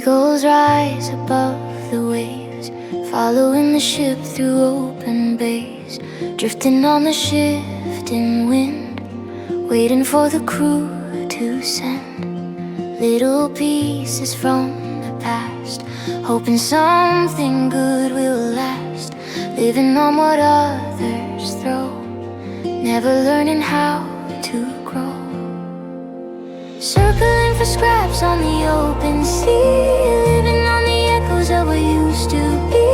Seagulls rise above the waves, following the ship through open bays, drifting on the shifting wind, waiting for the crew to send little pieces from the past, hoping something good will last, living on what others throw, never learning how to grow. Circling for scraps on the open sea, living on the echoes of what used to be,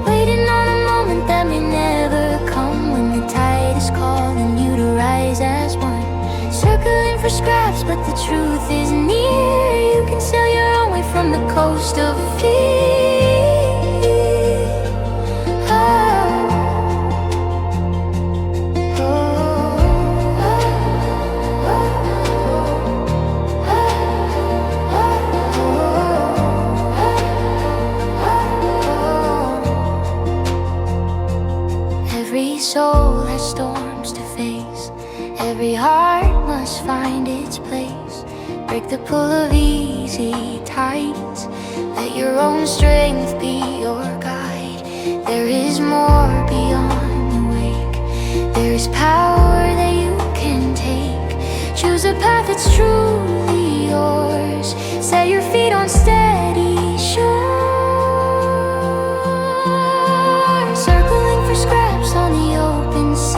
waiting on a moment that may never come, when the tide is calling you to rise as one. Circling for scraps, but the truth is near, you can sail your own way from the coast of fear. Every soul has storms to face, every heart must find its place. Break the pull of easy tides, let your own strength be your guide. There is more beyond the wake, there is power that you can take. Choose a path that's truly yours, set your feet on steady shore. Circling for scraps on the open sea,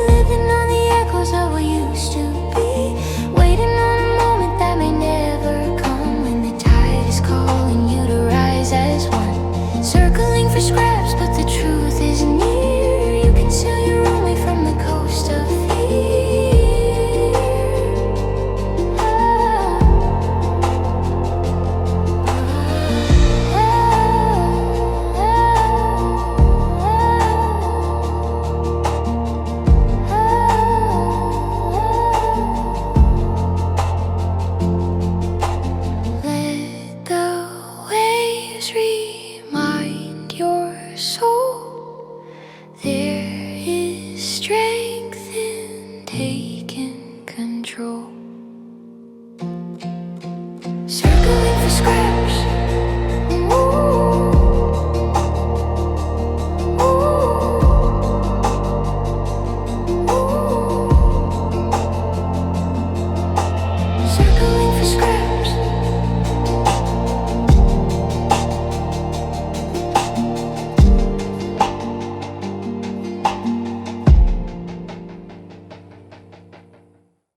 living on the echoes of what used to be, waiting on a moment that may never come, when the tide is calling you to rise as one. Circling for scraps, but the truth is near, you can sail your own way from the coast of fear. Let the waves reach